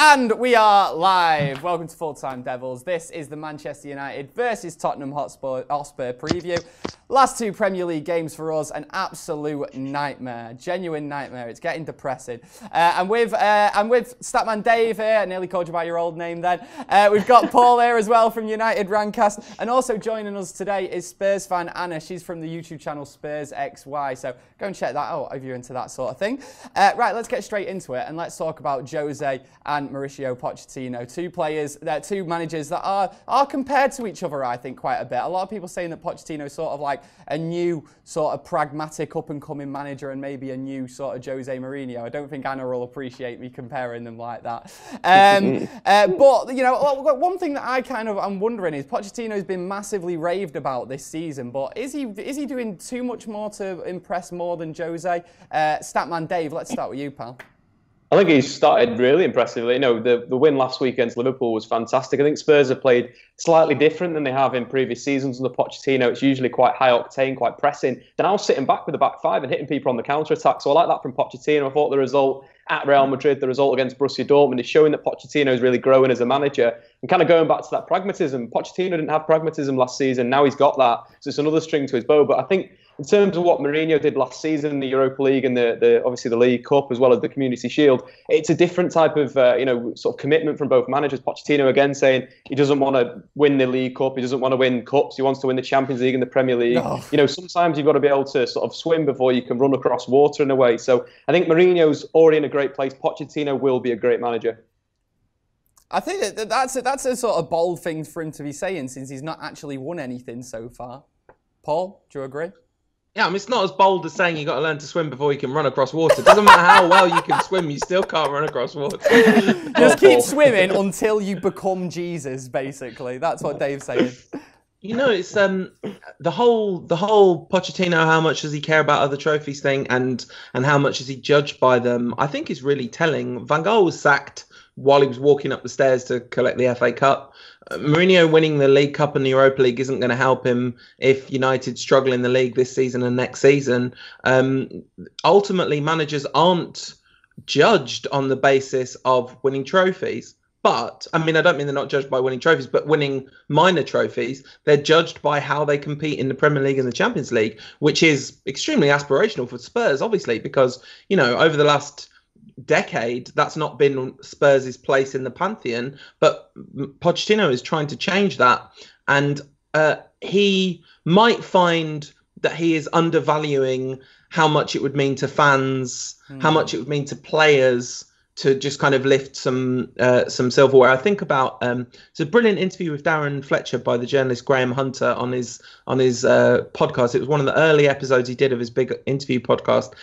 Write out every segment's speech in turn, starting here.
And we are live. Welcome to Full Time Devils. This is the Manchester United versus Tottenham Hotspur preview. Last two Premier League games for us, an absolute nightmare, genuine nightmare. It's getting depressing. I'm with Statman Dave here. I nearly called you by your old name then. We've got Paul here as well from United Rantcast, and also joining us today is Spurs fan Anna. She's from the YouTube channel Spurs XY. So go and check that out if you're into that sort of thing. Right, let's get straight into it and let's talk about Jose and Mauricio Pochettino, two managers that are compared to each other, I think, quite a bit. A lot of people saying that Pochettino is sort of like a new sort of pragmatic up-and-coming manager and maybe a new sort of Jose Mourinho. I don't think Anna will appreciate me comparing them like that. But, you know, one thing that I'm wondering is Pochettino's been massively raved about this season, but is he doing too much more to impress more than Jose? Statman Dave, let's start with you, pal. I think he's started really impressively. You know, the win last week against Liverpool was fantastic. I think Spurs have played slightly different than they have in previous seasons under Pochettino. It's usually quite high octane, quite pressing. They're now sitting back with the back five and hitting people on the counter-attack. So I like that from Pochettino. I thought the result at Real Madrid, the result against Borussia Dortmund, is showing that Pochettino is really growing as a manager and kind of going back to that pragmatism. Pochettino didn't have pragmatism last season. Now he's got that. So it's another string to his bow. But I think in terms of what Mourinho did last season, the Europa League and the obviously the League Cup as well as the Community Shield, it's a different type of sort of commitment from both managers. Pochettino again saying he doesn't want to win the League Cup, he doesn't want to win cups, he wants to win the Champions League and the Premier League. No. You know, sometimes you've got to be able to sort of swim before you can run across water in a way. So I think Mourinho's already in a great place. Pochettino will be a great manager. I think that's a sort of bold thing for him to be saying since he's not actually won anything so far. Paul, do you agree? Yeah, I mean, it's not as bold as saying you got to learn to swim before you can run across water. It doesn't matter how well you can swim, you still can't run across water. Just keep swimming until you become Jesus, basically. That's what Dave's saying. You know, it's the whole Pochettino, how much does he care about other trophies thing and how much is he judged by them, I think is really telling. Van Gaal was sacked while he was walking up the stairs to collect the FA Cup. Mourinho winning the League Cup and the Europa League isn't going to help him if United struggle in the league this season and next season. Ultimately, managers aren't judged on the basis of winning trophies. But, I mean, I don't mean they're not judged by winning trophies, but winning minor trophies. They're judged by how they compete in the Premier League and the Champions League, which is extremely aspirational for Spurs, obviously, because, you know, over the last decade, that's not been Spurs' place in the pantheon, but Pochettino is trying to change that, and he might find that he is undervaluing how much it would mean to fans, how much it would mean to players to just kind of lift some silverware. I think about it's a brilliant interview with Darren Fletcher by the journalist Graham Hunter on his podcast. It was one of the early episodes he did of his big interview podcast.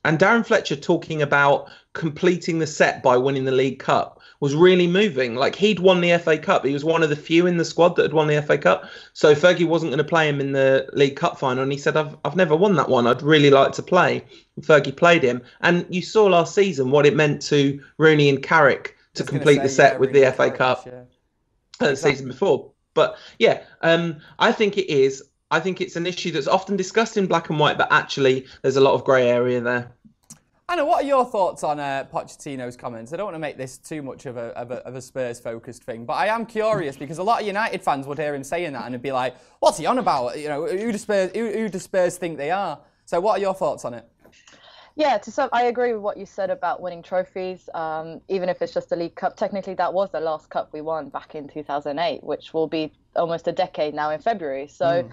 And Darren Fletcher talking about completing the set by winning the League Cup was really moving. Like, he'd won the FA Cup. He was one of the few in the squad that had won the FA Cup. So Fergie wasn't going to play him in the League Cup final. And he said, I've never won that one. I'd really like to play. And Fergie played him. And you saw last season what it meant to Rooney and Carrick to complete the set with the FA Cup the season before. But yeah, I think it is. I think it's an issue that's often discussed in black and white, but actually there's a lot of grey area there. Anna, what are your thoughts on Pochettino's comments? I don't want to make this too much of a Spurs-focused thing, but I am curious because a lot of United fans would hear him saying that and it'd be like, what's he on about? You know, who do Spurs think they are? So what are your thoughts on it? Yeah, I agree with what you said about winning trophies, even if it's just a League Cup. Technically, that was the last cup we won back in 2008, which will be almost a decade now in February. So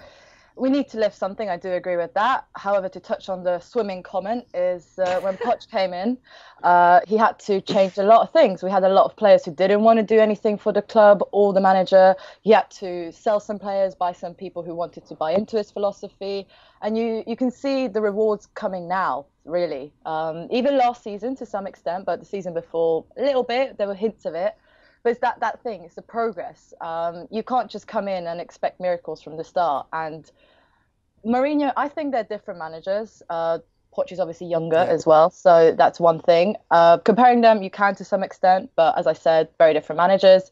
we need to lift something. I do agree with that. However, to touch on the swimming comment is when Poch came in, he had to change a lot of things. We had a lot of players who didn't want to do anything for the club or the manager. He had to sell some players, buy some people who wanted to buy into his philosophy. And you can see the rewards coming now, really. Even last season to some extent, but the season before, a little bit, there were hints of it. But it's that thing, it's the progress. You can't just come in and expect miracles from the start. And Mourinho, I think they're different managers. Poch is obviously younger as well, so that's one thing. Comparing them, you can to some extent, but as I said, very different managers.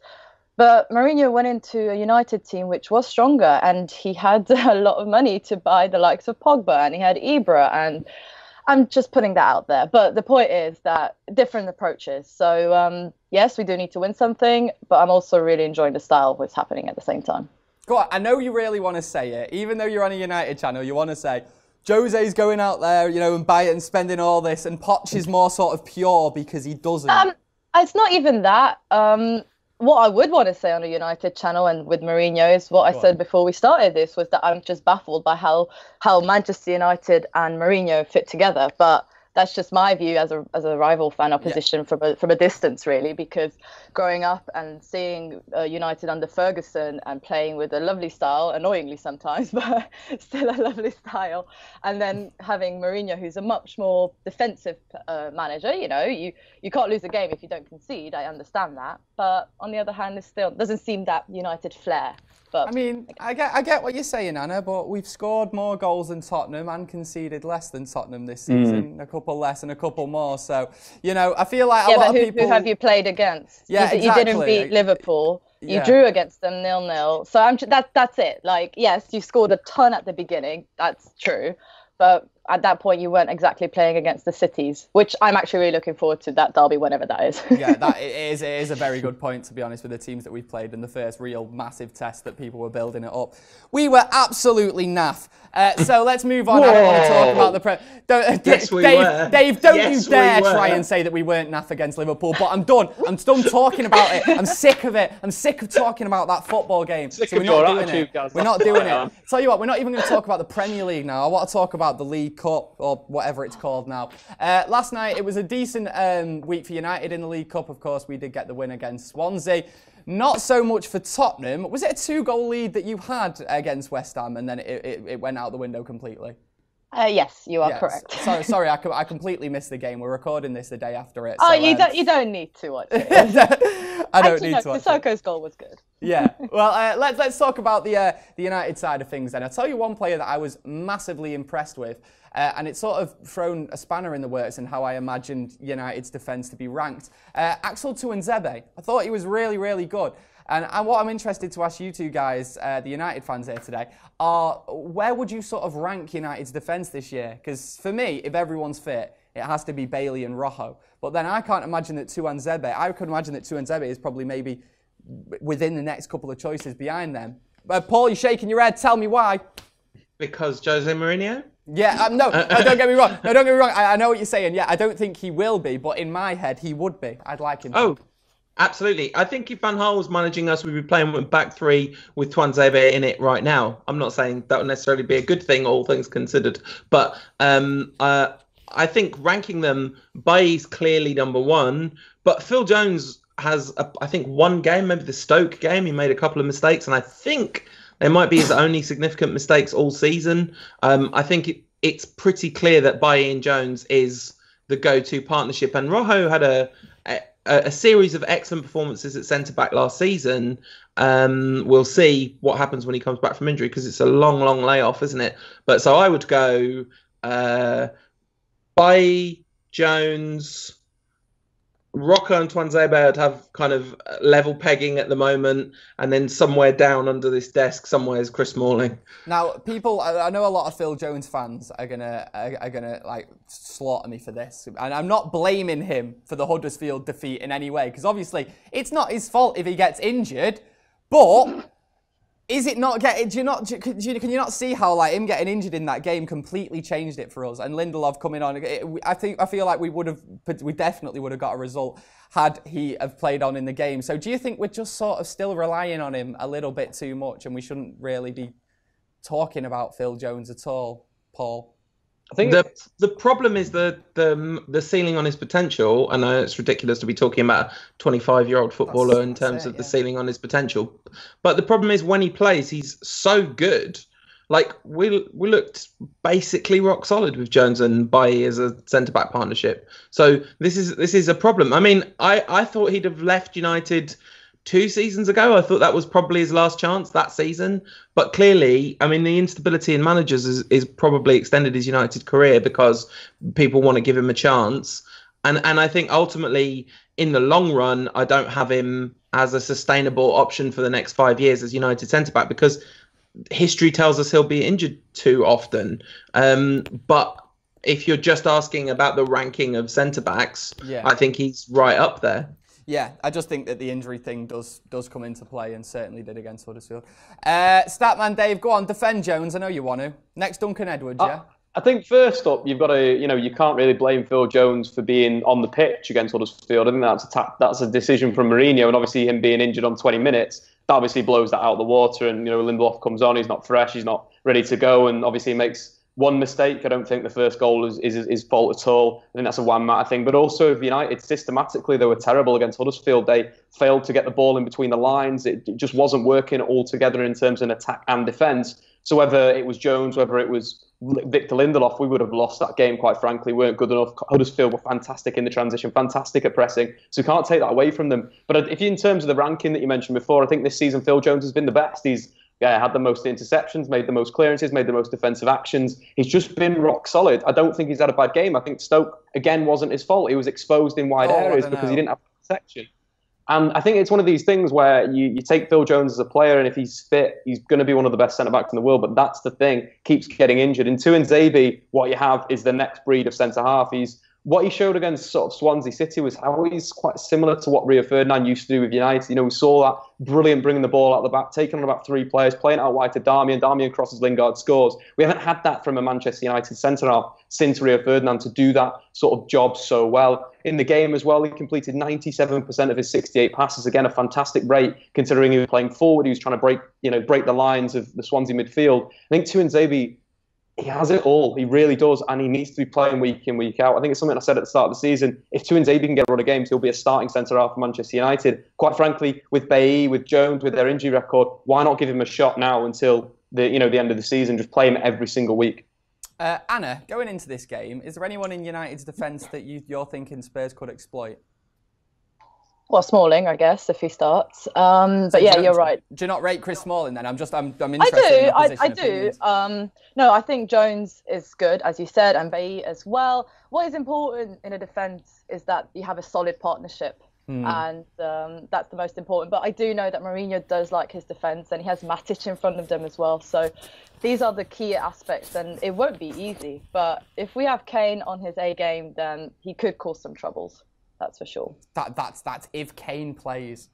But Mourinho went into a United team which was stronger, and he had a lot of money to buy the likes of Pogba, and he had Ibra, and I'm just putting that out there. But the point is that different approaches. So, yes, we do need to win something, but I'm also really enjoying the style of what's happening at the same time. Go on, I know you really want to say it. Even though you're on a United channel, you want to say, Jose's going out there, you know, and buying and spending all this, and Poch is more sort of pure because he doesn't. It's not even that. What I would want to say on a United channel and with Mourinho is what I said before we started this, was that I'm just baffled by how Manchester United and Mourinho fit together. But that's just my view as a rival fan opposition from a distance, really, because growing up and seeing United under Ferguson and playing with a lovely style, annoyingly sometimes, but still a lovely style, and then having Mourinho, who's a much more defensive manager. You know, you can't lose a game if you don't concede. I understand that, but on the other hand, it still doesn't seem that United flair. But I mean, I get what you're saying, Anna, but we've scored more goals than Tottenham and conceded less than Tottenham this season. A couple less and a couple more. So, you know, I feel like a lot of people... who have you played against? Yeah, you didn't beat Liverpool. You drew against them 0-0. So that's it. Like, yes, you scored a ton at the beginning. That's true. But at that point, you weren't exactly playing against the cities, which I'm actually really looking forward to that derby whenever that is. Yeah, it is a very good point, to be honest, with the teams that we've played in the first real massive test that people were building it up. We were absolutely naff. So let's move on. I don't want to talk about the Dave, don't you dare try and say that we weren't naff against Liverpool, but I'm done. I'm done talking about it. I'm sick of it. I'm sick of talking about that football game. So we're not doing it. We're not doing it. Tell you what, we're not even going to talk about the Premier League now. I want to talk about the League Cup, or whatever it's called now. Last night, it was a decent week for United in the League Cup. Of course, we did get the win against Swansea. Not so much for Tottenham. Was it a 2-goal lead that you had against West Ham and then it went out the window completely? Yes, you are correct. Sorry, I completely missed the game. We're recording this the day after it. Oh, so, you don't need to watch it. I don't need to watch it. Sissoko's goal was good. Yeah. Well, let's talk about the United side of things then. I'll tell you one player that I was massively impressed with, and it's sort of thrown a spanner in the works in how I imagined United's defence to be ranked. Axel Tuanzebe. I thought he was really, really good. And what I'm interested to ask you two guys, the United fans here today, are where would you sort of rank United's defence this year? Because for me, if everyone's fit, it has to be Bailey and Rojo. But then I can't imagine that Tuanzebe is probably maybe within the next couple of choices behind them. Paul, you're shaking your head. Tell me why. Because Jose Mourinho? Yeah, no, don't get me wrong. No, don't get me wrong. I know what you're saying. Yeah, I don't think he will be, but in my head, he would be. I'd like him to. Oh, absolutely. I think if Van Gaal was managing us, we'd be playing with back three with Tuanzebe in it right now. I'm not saying that would necessarily be a good thing, all things considered. But I think ranking them, Bailly's clearly number one. But Phil Jones has, I think, one game, maybe the Stoke game. He made a couple of mistakes, and I think they might be his only significant mistakes all season. I think it's pretty clear that Bailly and Jones is the go-to partnership. And Rojo had a series of excellent performances at centre-back last season. We'll see what happens when he comes back from injury, because it's a long, long layoff, isn't it? But so I would go Bailly, Jones, Rocco and Tuanzebe I'd have kind of level pegging at the moment, and then somewhere down under this desk somewhere is Chris Smalling. Now, people, I know a lot of Phil Jones fans are gonna like slaughter me for this, and I'm not blaming him for the Huddersfield defeat in any way, because obviously it's not his fault if he gets injured, but is it not getting? Can you not see how like him getting injured in that game completely changed it for us? And Lindelof coming on, I feel like we definitely would have got a result had he have played on in the game. So do you think we're just sort of still relying on him a little bit too much, and we shouldn't really be talking about Phil Jones at all, Paul? I think the problem is the ceiling on his potential. I know it's ridiculous to be talking about a 25-year-old footballer in terms of the ceiling on his potential, but the problem is when he plays, he's so good. Like we looked basically rock solid with Jones and Bailly as a centre-back partnership. So this is a problem. I mean, I thought he'd have left United 2 seasons ago. I thought that was probably his last chance that season. But clearly, I mean, the instability in managers is probably extended his United career because people want to give him a chance. And I think ultimately, in the long run, I don't have him as a sustainable option for the next 5 years as United centre-back, because history tells us he'll be injured too often. But if you're just asking about the ranking of centre-backs, Yeah. I think he's right up there. Yeah, I just think that the injury thing does come into play, and certainly did against Huddersfield. Statman Dave, go on, defend Jones. I know you want to. Next, Duncan Edwards, yeah? I think first up, you've got to, you can't really blame Phil Jones for being on the pitch against Huddersfield. I think that's a decision from Mourinho, and obviously him being injured on 20 minutes, that obviously blows that out of the water. And Lindelof comes on, he's not fresh, he's not ready to go, and obviously makes one mistake. I don't think the first goal is his fault at all. I think that's a one-matter thing. But also, if United systematically, they were terrible against Huddersfield. They failed to get the ball in between the lines. It just wasn't working altogether in terms of attack and defence. So whether it was Jones, whether it was Victor Lindelof, we would have lost that game, quite frankly. We weren't good enough. Huddersfield were fantastic in the transition, fantastic at pressing. So we can't take that away from them. But if you, in terms of the ranking that you mentioned before, I think this season Phil Jones has been the best. He's had the most interceptions, made the most clearances, made the most defensive actions. He's just been rock solid. I don't think he's had a bad game. I think Stoke, again, wasn't his fault. He was exposed in wide areas because he didn't have protection. And I think it's one of these things where you take Phil Jones as a player, and if he's fit, he's going to be one of the best centre-backs in the world. But that's the thing, keeps getting injured. In Tuanzebe, what you have is the next breed of centre-half. What he showed against sort of Swansea City was how he's quite similar to what Rio Ferdinand used to do with United. We saw that brilliant bringing the ball out the back, taking on about three players, playing out wide to Darmian. Darmian crosses, Lingard scores. We haven't had that from a Manchester United centre-half since Rio Ferdinand to do that sort of job so well. In the game as well, he completed 97% of his 68 passes. Again, a fantastic rate considering he was playing forward. He was trying to break the lines of the Swansea midfield. I think Tuanzebe, he has it all. He really does, and he needs to be playing week in, week out. I think it's something I said at the start of the season. If Tuanzebe can get a run of games, he'll be a starting centre-half for Manchester United. Quite frankly, with Bailly, with Jones, with their injury record, why not give him a shot now until the end of the season? Just play him every single week. Anna, going into this game, is there anyone in United's defence that you're thinking Spurs could exploit? Well, Smalling, I guess, if he starts. But yeah, you're right. Do you not rate Chris Smalling then? I'm interested. I do. No, I think Jones is good, as you said, and Bailly as well. What is important in a defence is that you have a solid partnership. And that's the most important. But I do know that Mourinho does like his defence, and he has Matic in front of them as well. So these are the key aspects, and it won't be easy. But if we have Kane on his A game, then he could cause some troubles. That's for sure. That's if Kane plays.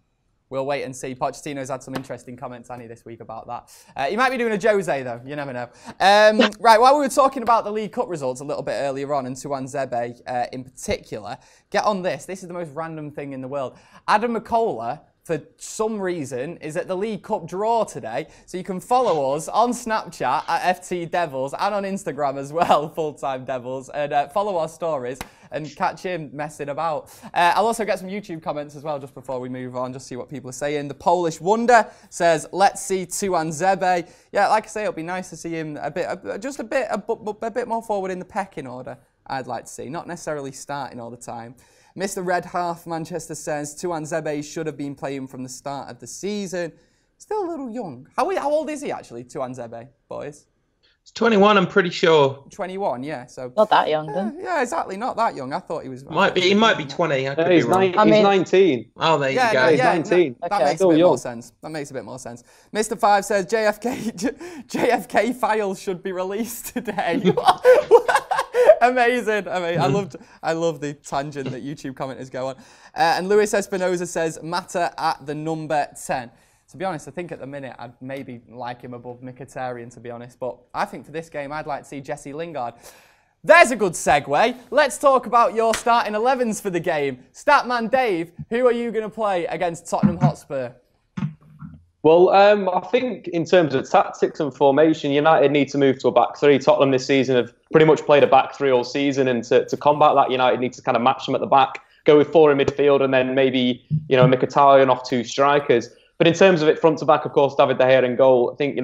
We'll wait and see. Pochettino's had some interesting comments, Annie, this week about that. He might be doing a Jose, though. You never know. Right, while we were talking about the League Cup results a little bit earlier on, and Tuanzebe in particular, get on this. This is the most random thing in the world. Adam McCullough, for some reason, is at the League Cup draw today. So you can follow us on Snapchat at FTDevils and on Instagram as well, FullTimeDEVILS, and follow our stories and catch him messing about. I'll also get some YouTube comments as well just before we move on, just see what people are saying. The Polish Wonder says, let's see Tuanzebe. Yeah, like I say, it'll be nice to see him a bit more forward in the pecking order, I'd like to see. Not necessarily starting all the time. Mr. Red Half Manchester says Tuanzebe should have been playing from the start of the season. Still a little young. How old is he actually, Tuanzebe, boys? He's 21, I'm pretty sure. 21, yeah. So not that young then. Yeah, exactly, not that young. I thought he was. He might be 20. I could he's be wrong. He's 19. Oh, there you go. He's 19. That makes a bit more sense. That makes a bit more sense. Mr. Five says JFK files should be released today. Amazing. I love the tangent that YouTube commenters go on. And Luis Espinoza says Mata at the number 10. To be honest, I think at the minute I'd maybe like him above Mkhitaryan, to be honest. But I think for this game, I'd like to see Jesse Lingard. There's a good segue. Let's talk about your starting 11s for the game. Statman Dave, who are you going to play against Tottenham Hotspur? Well, I think in terms of tactics and formation, United need to move to a back three. Tottenham this season have pretty much played a back three all season, and to combat that, United need to kind of match them at the back, go with four in midfield, and then maybe Mkhitaryan off two strikers. But in terms of it front to back, of course, David De Gea in goal. I think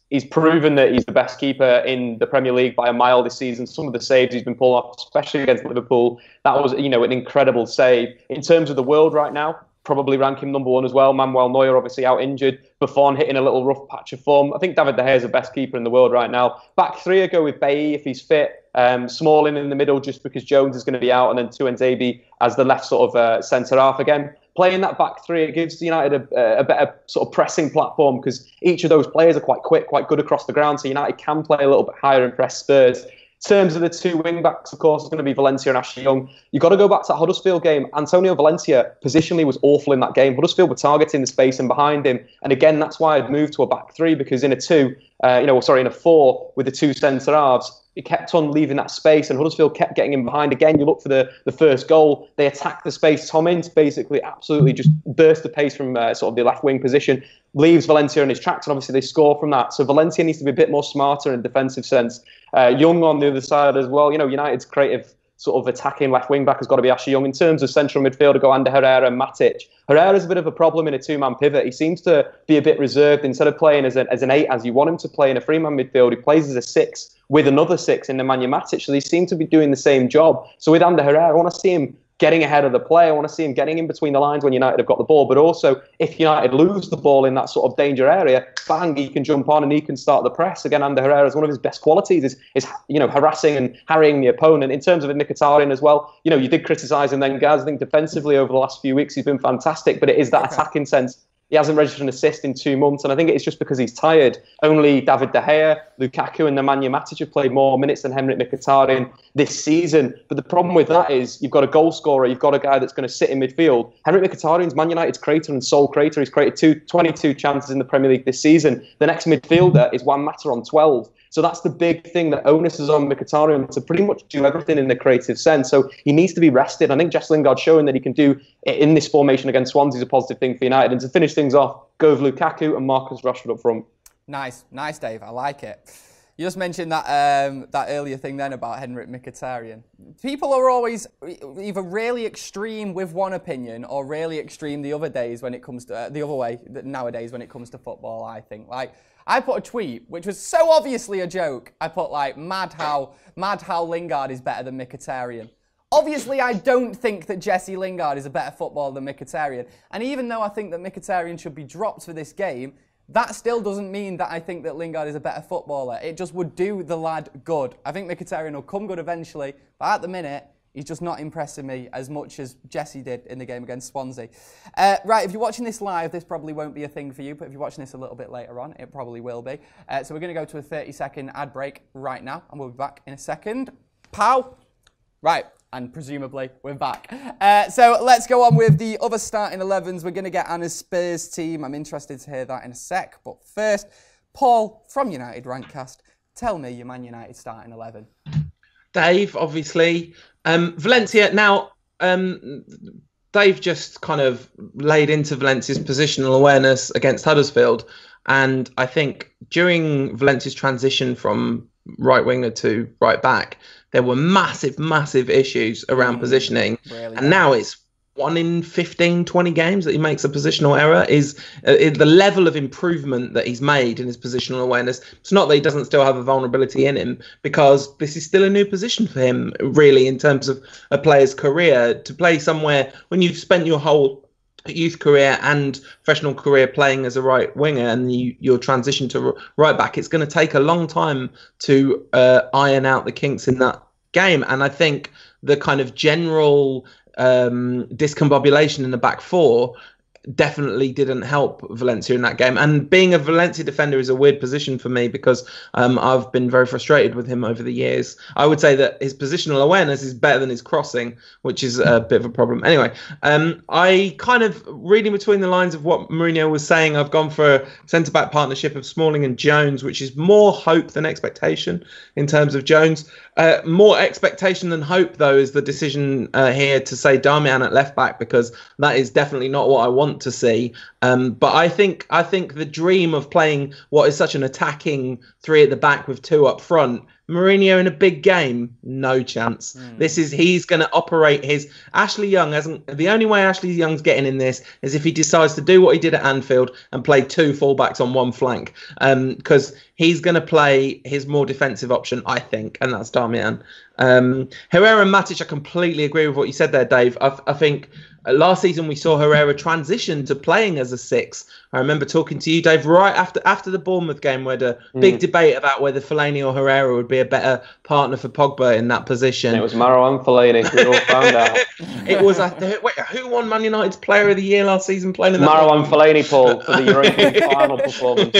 he's proven that he's the best keeper in the Premier League by a mile this season. Some of the saves he's been pulling off, especially against Liverpool, that was an incredible save. In terms of the world right now, probably rank him number one as well. Manuel Neuer obviously out injured. Buffon hitting a little rough patch of form. I think David De Gea is the best keeper in the world right now. Back three, I go with Bailly if he's fit. Smalling in the middle just because Jones is going to be out, and then Tuanzebe as the left sort of centre half again. Playing that back three, it gives United a better sort of pressing platform because each of those players are quite quick, quite good across the ground. So United can play a little bit higher and press Spurs. terms of the two wing-backs, of course, it's going to be Valencia and Ashley Young. You've got to go back to that Huddersfield game. Antonio Valencia positionally was awful in that game. Huddersfield were targeting the space and behind him. And again, that's why I'd moved to a back three, because in a four with the two centre-halves, he kept on leaving that space, and Huddersfield kept getting in behind. Again, you look for the first goal. They attacked the space. Tom Ince basically absolutely just burst the pace from sort of the left wing position, leaves Valencia in his tracks, and obviously they score from that. So Valencia needs to be a bit more smarter in a defensive sense. Young on the other side as well. United's creative sort of attacking left wing back has got to be Ashley Young. In terms of central midfield, to go under Herrera and Matic. Herrera's a bit of a problem in a two-man pivot. He seems to be a bit reserved. Instead of playing as an 8 as you want him to play in a three-man midfield, he plays as a 6 with another 6 in Nemanja Matic. So they seem to be doing the same job. So with Ander Herrera, I want to see him getting ahead of the play. I want to see him getting in between the lines when United have got the ball. But also, if United lose the ball in that sort of danger area, bang, he can jump on and he can start the press. Again, Ander Herrera is one of his best qualities is harassing and harrying the opponent. In terms of Mkhitaryan as well, you did criticise him then, Gaz. I think defensively over the last few weeks he's been fantastic, but it is that attacking sense. He hasn't registered an assist in 2 months, and I think it's just because he's tired. Only David De Gea, Lukaku and Nemanja Matic have played more minutes than Henrik Mkhitaryan this season. But the problem with that is you've got a goal scorer, you've got a guy that's going to sit in midfield. Henrik Mkhitaryan's Man United's creator and sole creator. He's created 22 chances in the Premier League this season. The next midfielder is Juan Mata on 12. So that's the big thing, that onus is on Mkhitaryan to pretty much do everything in the creative sense. So he needs to be rested. I think Jess Lingard's showing that he can do it in this formation against Swansea is a positive thing for United. And to finish things off, go with Lukaku and Marcus Rashford up front. Nice, Dave. I like it. You just mentioned that that earlier thing then about Henrik Mkhitaryan. People are always either really extreme with one opinion or really extreme the other days when it comes to the other way nowadays when it comes to football. I think I put a tweet which was so obviously a joke. I put mad how Lingard is better than Mkhitaryan. Obviously, I don't think that Jesse Lingard is a better footballer than Mkhitaryan. And even though I think that Mkhitaryan should be dropped for this game, that still doesn't mean that I think that Lingard is a better footballer. It just would do the lad good. I think Mkhitaryan will come good eventually, but at the minute, he's just not impressing me as much as Jesse did in the game against Swansea. Right, if you're watching this live, this probably won't be a thing for you, but if you're watching this a little bit later on, it probably will be. So we're going to go to a 30-second ad break right now, and we'll be back in a second. Pow! Right, and presumably we're back. So let's go on with the other starting 11s. We're going to get Anna's Spurs team. I'm interested to hear that in a sec. But first, Paul from United Rantcast, tell me your Man United starting 11. Dave, obviously. Valencia. Now, Dave just kind of laid into Valencia's positional awareness against Huddersfield. And I think during Valencia's transition from right winger to right back, there were massive issues around positioning. Really, and now it's 1 in 15, 20 games that he makes a positional error. Is the level of improvement that he's made in his positional awareness. It's not that he doesn't still have a vulnerability in him, because this is still a new position for him, really, in terms of a player's career. To play somewhere when you've spent your whole youth career and professional career playing as a right winger, and your transition to right back, it's going to take a long time to iron out the kinks in that game. And I think the kind of general discombobulation in the back four definitely didn't help Valencia in that game. And being a Valencia defender is a weird position for me, because I've been very frustrated with him over the years. I would say that his positional awareness is better than his crossing, which is a bit of a problem. Anyway, I kind of, reading between the lines of what Mourinho was saying, I've gone for a centre-back partnership of Smalling and Jones, which is more hope than expectation in terms of Jones. More expectation than hope, though, is the decision here to say Darmian at left-back, because that is definitely not what I want to see. But I think the dream of playing what is such an attacking 3 at the back with 2 up front, Mourinho in a big game, no chance. He's going to operate his Ashley Young hasn't. The only way Ashley Young's getting in this is if he decides to do what he did at Anfield and play 2 fullbacks on one flank, because he's going to play his more defensive option, I think, and that's Darmian. Herrera and Matic, I completely agree with what you said there, Dave. I think Last season, we saw Herrera transition to playing as a 6. I remember talking to you, Dave, right after the Bournemouth game, where the big debate about whether Fellaini or Herrera would be a better partner for Pogba in that position. And it was Maro and Fellaini. We all found out. It was. Wait, who won Man United's Player of the Year last season? Playing in that Maro and Fellaini, Paul, for the European final performance.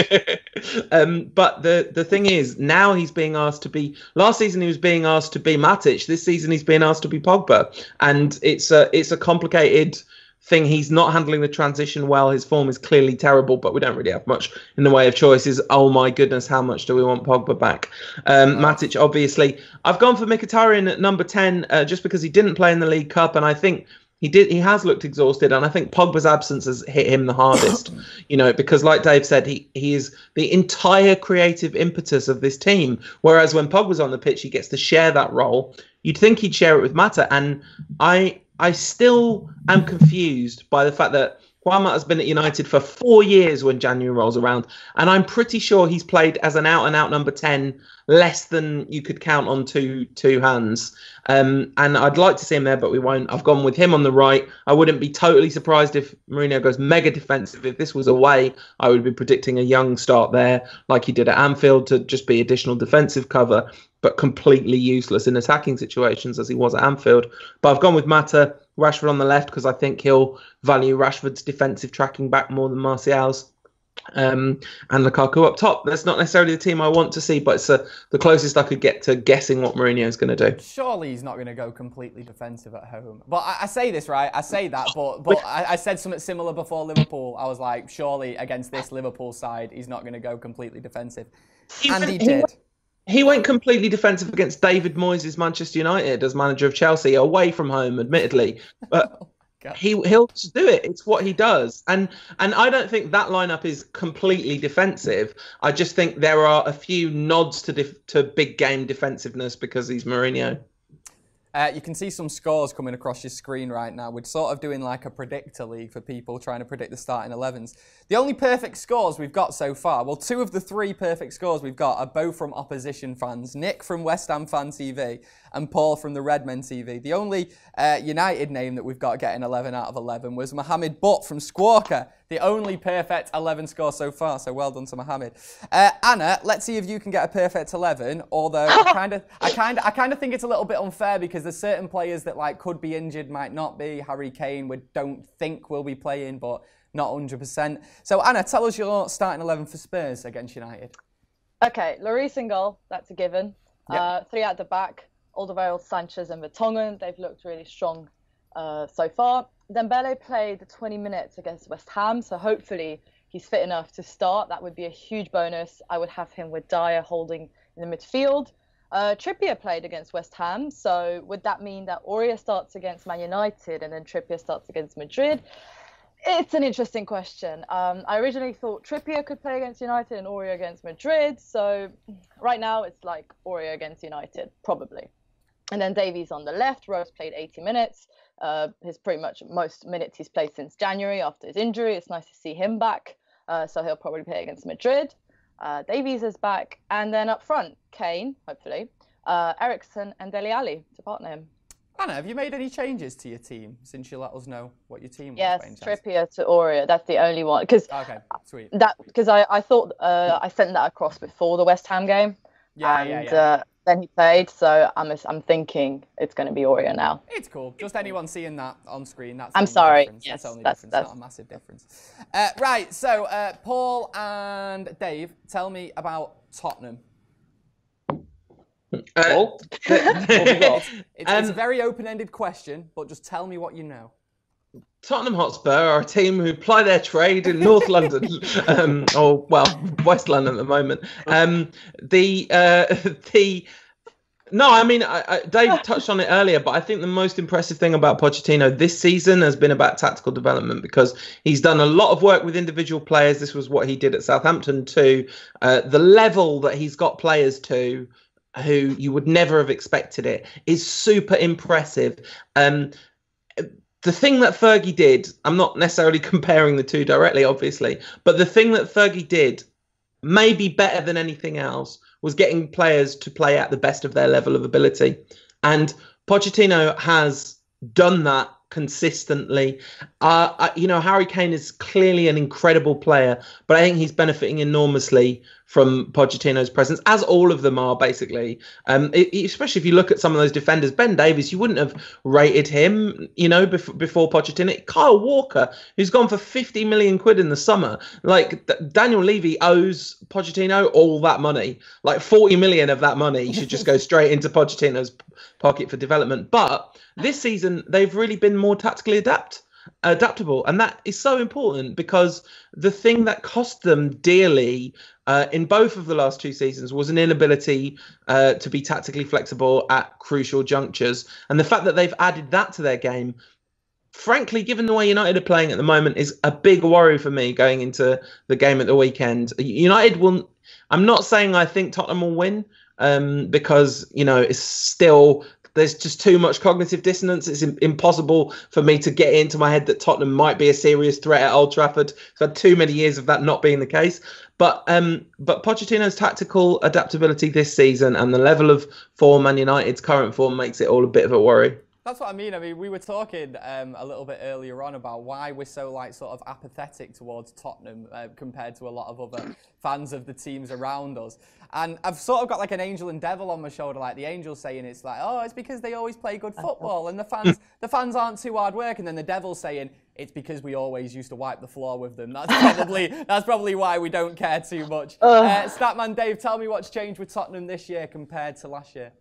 But the thing is, now he's being asked to be. Last season he was being asked to be Matic. This season he's being asked to be Pogba, and it's a complicated thing. He's not handling the transition well. His form is clearly terrible, but we don't really have much in the way of choices. Oh my goodness, how much do we want Pogba back? Matic, obviously. I've gone for Mkhitaryan at number 10 just because he didn't play in the League Cup, and I think he has looked exhausted, and I think Pogba's absence has hit him the hardest. Because like Dave said, he is the entire creative impetus of this team, whereas when Pogba's on the pitch, he gets to share that role. You'd think he'd share it with Mata, and I still am confused by the fact that Juan Mata's been at United for 4 years when January rolls around, and I'm pretty sure he's played as an out-and-out number 10 less than you could count on two hands. And I'd like to see him there, but we won't. I've gone with him on the right. I wouldn't be totally surprised if Mourinho goes mega defensive. If this was away, I would be predicting a young start there, like he did at Anfield, to just be additional defensive cover, but completely useless in attacking situations as he was at Anfield. But I've gone with Mata, Rashford on the left, because I think he'll value Rashford's defensive tracking back more than Martial's. And Lukaku up top. That's not necessarily the team I want to see, but it's the closest I could get to guessing what Mourinho's going to do. Surely he's not going to go completely defensive at home. But I say this, right? I say that, but I said something similar before Liverpool. I was like, surely against this Liverpool side, he's not going to go completely defensive. And he did. He went completely defensive against David Moyes' Manchester United as manager of Chelsea, away from home, admittedly. But he'll just do it. It's what he does. And I don't think that lineup is completely defensive. I just think there are a few nods to big game defensiveness because he's Mourinho. You can see some scores coming across your screen right now. We're sort of doing like a predictor league for people trying to predict the starting 11s. The only perfect scores we've got so far, well, 2 of the 3 perfect scores we've got are both from opposition fans. Nick from West Ham Fan TV and Paul from the Redmen TV. The only United name that we've got getting 11 out of 11 was Mohammed Butt from Squawker. The only perfect 11 score so far, so well done to Mohammed. Anna, let's see if you can get a perfect 11. Although I kind of think it's a little bit unfair because there's certain players that like could be injured, might not be. Harry Kane, we don't think will be playing, but not 100%. So Anna, tell us your starting 11 for Spurs against United. Okay, Lloris in goal, that's a given. Yep. 3 at the back, Alderweireld, Sanchez and Vertonghen. They've looked really strong so far. Dembele played 20 minutes against West Ham, so hopefully he's fit enough to start. That would be a huge bonus. I would have him with Dyer holding in the midfield. Trippier played against West Ham, so would that mean that Aurier starts against Man United and then Trippier starts against Madrid? It's an interesting question. I originally thought Trippier could play against United and Aurier against Madrid, so right now it's like Aurier against United, probably. And then Davies on the left. Rose played 80 minutes. His pretty much most minutes he's played since January after his injury. It's nice to see him back. So he'll probably play against Madrid. Davies is back. And then up front, Kane, hopefully, Eriksen and Dele Alli to partner him. Anna, have you made any changes to your team since you let us know what your team was? Yes, Trippier to Aurier. That's the only one. Okay, sweet. Because I thought I sent that across before the West Ham game. Yeah. Then he played, so I'm thinking it's going to be Aurier now. It's cool. Just anyone seeing that on screen, that's I'm sorry. Difference. Yes, that's only difference. That's not a massive difference. Right, so Paul and Dave, tell me about Tottenham. Paul? It's a very open-ended question, but just tell me what you know. Tottenham Hotspur are a team who ply their trade in North London, or well, West London at the moment. No, I mean, Dave touched on it earlier, but I think the most impressive thing about Pochettino this season has been about tactical development, because he's done a lot of work with individual players. This was what he did at Southampton too. The level that he's got players to, who you would never have expected it, is super impressive. The thing that Fergie did, I'm not necessarily comparing the two directly, obviously, but the thing that Fergie did, maybe better than anything else, was getting players to play at the best of their level of ability. And Pochettino has done that consistently. Harry Kane is clearly an incredible player, but I think he's benefiting enormously from Pochettino's presence, as all of them are basically. Especially if you look at some of those defenders, Ben Davies, you wouldn't have rated him, before Pochettino. Kyle Walker, who's gone for 50 million quid in the summer. Like Daniel Levy owes Pochettino all that money. Like 40 million of that money should just go straight into Pochettino's pocket for development. But this season, they've really been more tactically adaptable, and that is so important, because the thing that cost them dearly in both of the last two seasons was an inability to be tactically flexible at crucial junctures, and the fact that they've added that to their game, frankly, given the way United are playing at the moment, is a big worry for me going into the game at the weekend. United will. I'm not saying I think Tottenham will win, because it's still. There's just too much cognitive dissonance. It's impossible for me to get into my head that Tottenham might be a serious threat at Old Trafford. I've had too many years of that not being the case. But Pochettino's tactical adaptability this season and the level of form and United's current form makes it all a bit of a worry. That's what I mean. We were talking a little bit earlier on about why we're so sort of apathetic towards Tottenham compared to a lot of other fans of the teams around us. And I've sort of got like an angel and devil on my shoulder, like the angel saying it's like, oh, it's because they always play good football and the fans aren't too hard work, and then the devil saying it's because we always used to wipe the floor with them. That's probably why we don't care too much. Statman Dave, tell me what's changed with Tottenham this year compared to last year.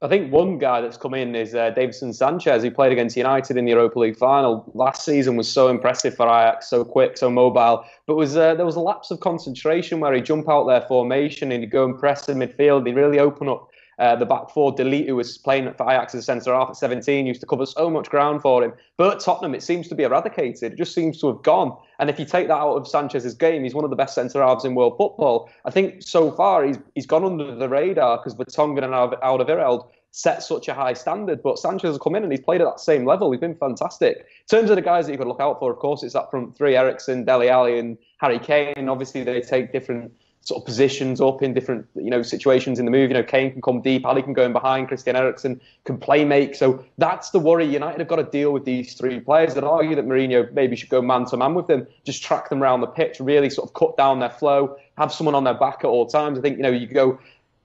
I think one guy that's come in is Davinson Sanchez, who played against United in the Europa League final. Last season was so impressive for Ajax, so quick, so mobile. But there was a lapse of concentration where he'd jump out their formation and he'd go and press in midfield. He'd really open up the back four. Delete, who was playing for Ajax as a centre-half at 17, used to cover so much ground for him. But at Tottenham, it seems to be eradicated. It just seems to have gone. And if you take that out of Sanchez's game, he's one of the best centre-halves in world football. I think so far he's gone under the radar because Vertonghen and Alderweireld set such a high standard, but Sanchez has come in and he's played at that same level. He's been fantastic. In terms of the guys that you could look out for, of course, it's that front three: Eriksen, Dele Alli, and Harry Kane. Obviously, they take different sort of positions up in different situations in the move. Kane can come deep, Ali can go in behind, Christian Eriksen can play make. So that's the worry. United have got to deal with these three players. I'd argue that Mourinho maybe should go man to man with them, just track them around the pitch, really sort of cut down their flow, have someone on their back at all times. I think you go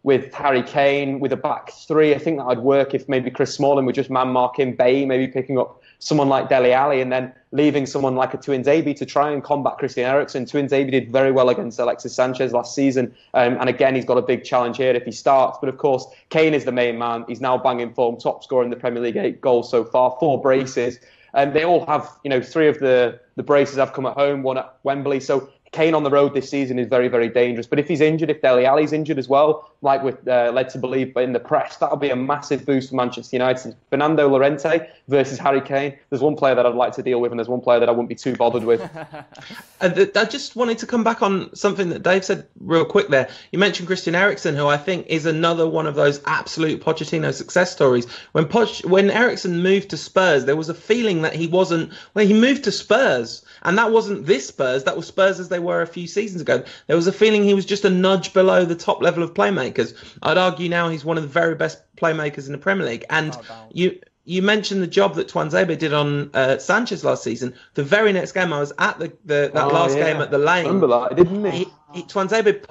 with Harry Kane with a back three. I think that would work if maybe Chris Smalling would just man mark him, Bay maybe picking up someone like Dele Alli, and then leaving someone like a Tuanzebe to try and combat Christian Eriksen. Tuanzebe did very well against Alexis Sanchez last season, and again he's got a big challenge here if he starts. But of course, Kane is the main man. He's now banging form, top scorer in the Premier League, 8 goals so far, 4 braces. And they all have, 3 of the braces have come at home, 1 at Wembley. So Kane on the road this season is very, very dangerous. But if he's injured, if Dele Alli's injured as well, like we're led to believe in the press, that'll be a massive boost for Manchester United. Fernando Llorente versus Harry Kane. There's one player that I'd like to deal with, and there's one player that I wouldn't be too bothered with. I just wanted to come back on something that Dave said real quick there. You mentioned Christian Eriksen, who I think is another one of those absolute Pochettino success stories. When Eriksen moved to Spurs, there was a feeling that he wasn't... Well, he moved to Spurs, and that wasn't this Spurs. That was Spurs as they were a few seasons ago. There was a feeling he was just a nudge below the top level of playmakers. I'd argue now he's one of the very best playmakers in the Premier League. And you mentioned the job that Tuanzebe did on Sanchez last season. The very next game, I was at that last game at the Lane. I remember that, didn't he? Tuanzebe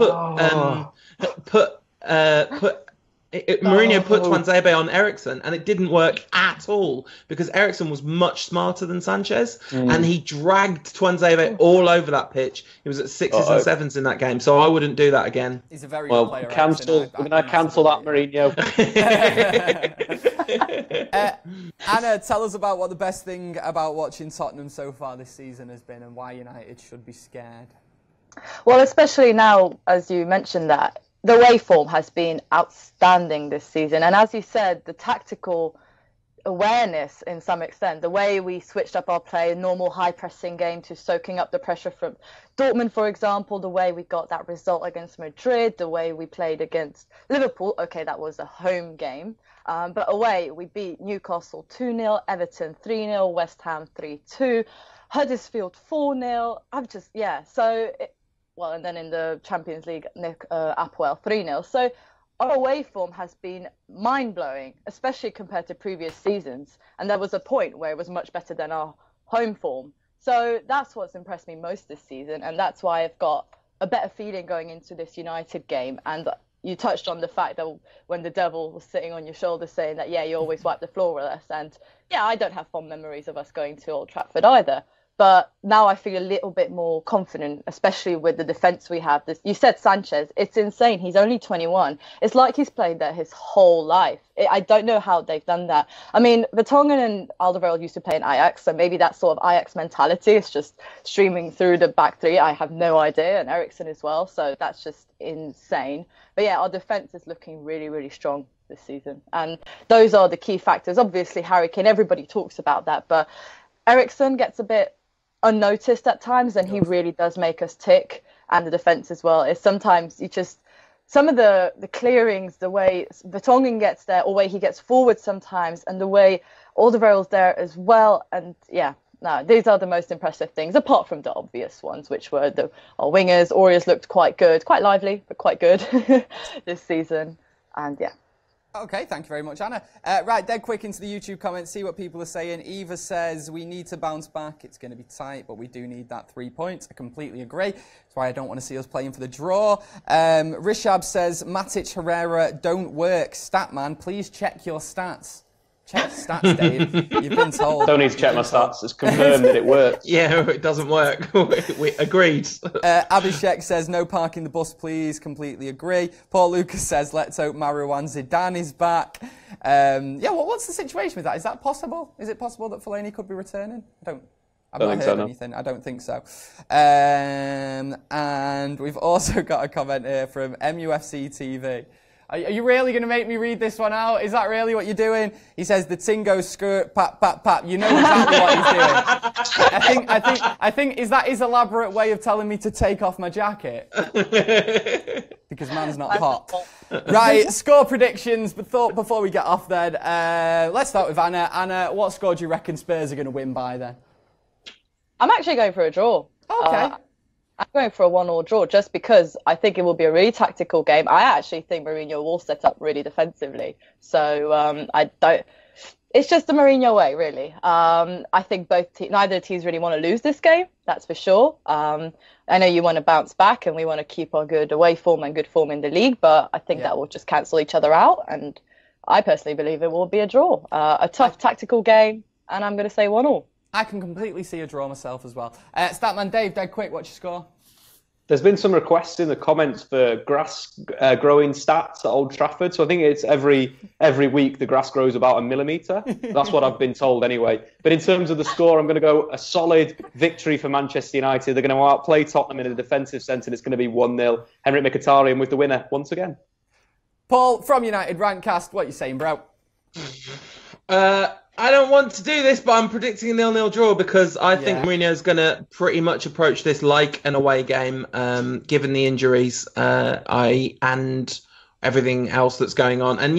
Mourinho put Tuanzebe on Eriksen, and it didn't work at all because Eriksen was much smarter than Sanchez, and he dragged Tuanzebe all over that pitch. He was at 6s and 7s in that game, so I wouldn't do that again. He's a very good player. We're going to cancel that, Mourinho. Anna, tell us about what the best thing about watching Tottenham so far this season has been and why United should be scared. Well, especially now, as you mentioned that, the away form has been outstanding this season. And as you said, the tactical awareness in some extent, the way we switched up our play, a normal high pressing game to soaking up the pressure from Dortmund, for example, the way we got that result against Madrid, the way we played against Liverpool. Okay, that was a home game. But away, we beat Newcastle 2-0, Everton 3-0, West Ham 3-2, Huddersfield 4-0. And then in the Champions League, Apoel 3-0. So our away form has been mind-blowing, especially compared to previous seasons. And there was a point where it was much better than our home form. So that's what's impressed me most this season. And that's why I've got a better feeling going into this United game. And you touched on the fact that when the devil was sitting on your shoulder saying that, yeah, you always wipe the floor with us. And yeah, I don't have fond memories of us going to Old Trafford either. But now I feel a little bit more confident, especially with the defence we have. You said Sanchez. It's insane. He's only 21. It's like he's played there his whole life. I don't know how they've done that. I mean, Vertonghen and Alderweireld used to play in Ajax, so maybe that sort of Ajax mentality is just streaming through the back three. I have no idea. And Eriksen as well. So that's just insane. But yeah, our defence is looking really, really strong this season. And those are the key factors. Obviously, Harry Kane, everybody talks about that. But Eriksen gets a bit unnoticed at times, and he really does make us tick. And the defense as well is sometimes some of the clearings, the way Vertonghen gets there, or way he gets forward sometimes, and the way Alderweireld's there as well. And yeah, no, these are the most impressive things, apart from the obvious ones, which were our wingers. Auria's looked quite good, quite lively, but quite good this season. And yeah. Okay, thank you very much, Anna. Right, dead quick into the YouTube comments, see what people are saying. Eva says, we need to bounce back. It's going to be tight, but we do need that 3 points. I completely agree. That's why I don't want to see us playing for the draw. Rishab says, Matic, Herrera don't work. Statman, please check your stats. Check stats, Dave. You've been told. Don't need to check my stats. It's confirmed that it works. Yeah, it doesn't work. We agreed. Abhishek says, no parking the bus, please. Completely agree. Paul Lucas says, let's hope Marouane Zidane is back. Yeah, what's the situation with that? Is that possible? Is it possible that Fellaini could be returning? I've not heard anything. I don't think so. And we've also got a comment here from MUFC TV. Are you really going to make me read this one out? Is that really what you're doing? He says, the Tingo skirt, pap, pap, pap. You know exactly what he's doing. I think, is that his elaborate way of telling me to take off my jacket? Because man's not hot. Right, score predictions. But before we get off then, let's start with Anna. Anna, what score do you reckon Spurs are going to win by then? I'm actually going for a draw. Okay. I'm going for a 1-1 draw just because I think it will be a really tactical game. I actually think Mourinho will set up really defensively. So it's just the Mourinho way, really. I think neither teams really want to lose this game, that's for sure. I know you want to bounce back and we want to keep our good away form and good form in the league, but I think that will just cancel each other out. And I personally believe it will be a draw. A tough tactical game, and I'm going to say 1-1. I can completely see a draw myself as well. Statman, Dave, dead quick, what's your score? There's been some requests in the comments for grass growing stats at Old Trafford. So I think it's every week the grass grows about a millimetre. That's what I've been told anyway. But in terms of the score, I'm going to go a solid victory for Manchester United. They're going to outplay Tottenham in a defensive sense, and it's going to be 1-0. Henrik Mkhitaryan with the winner once again. Paul, from United Rantcast, what are you saying, bro? I don't want to do this, but I'm predicting a 0-0 draw because I think Mourinho's going to pretty much approach this like an away game, given the injuries and everything else that's going on. And,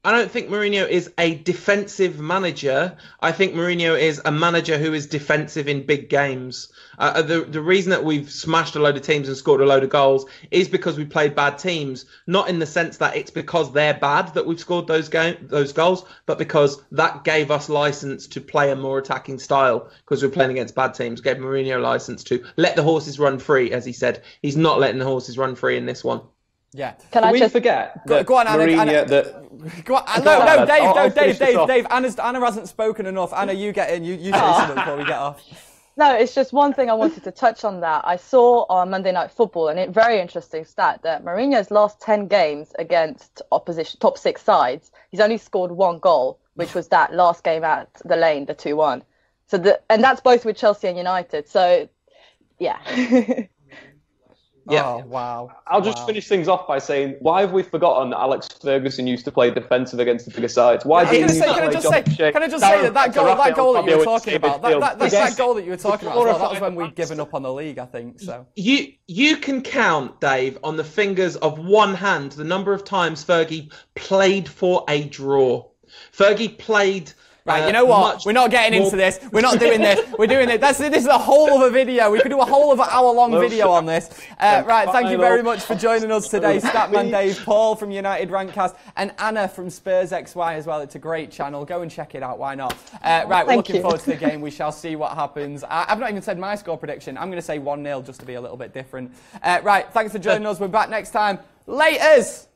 I don't think Mourinho is a defensive manager. I think Mourinho is a manager who is defensive in big games. The reason that we've smashed a load of teams and scored a load of goals is because we played bad teams. Not in the sense that it's because they're bad that we've scored those goals, but because that gave us license to play a more attacking style because we're playing against bad teams. Gave Mourinho license to let the horses run free, as he said. He's not letting the horses run free in this one. Yeah. Can we forget that go on, Anna. Go on. Dave. Anna hasn't spoken enough. Anna, you get in. You say something before we get off. No, it's just one thing I wanted to touch on that. I saw on Monday Night Football, and a very interesting stat, that Mourinho's last 10 games against opposition top 6 sides, he's only scored 1 goal, which was that last game at the Lane, the 2-1. And that's both with Chelsea and United. So, yeah. Yeah. Oh, wow. I'll just finish things off by saying, why have we forgotten that Alex Ferguson used to play defensive agaget the bigger sides? Can I just say that goal that you were talking about, that goal that you were talking about, that was when we'd given up on the league, I think. So you can count, Dave, on the fingers of one hand the number of times Fergie played for a draw. Fergie played Right, you know what? We're not getting into this. We're not doing this. We're doing it. This is a whole of a video. We could do a whole of an hour-long video on this. Right, thank you very much for joining us today. Statman Dave, Paul from United Rantcast, and Anna from Spurs XY as well. It's a great channel. Go and check it out. Why not? Right, we're looking forward to the game. We shall see what happens. I've not even said my score prediction. I'm going to say 1-0 just to be a little bit different. Right, thanks for joining us. We're back next time. Laters!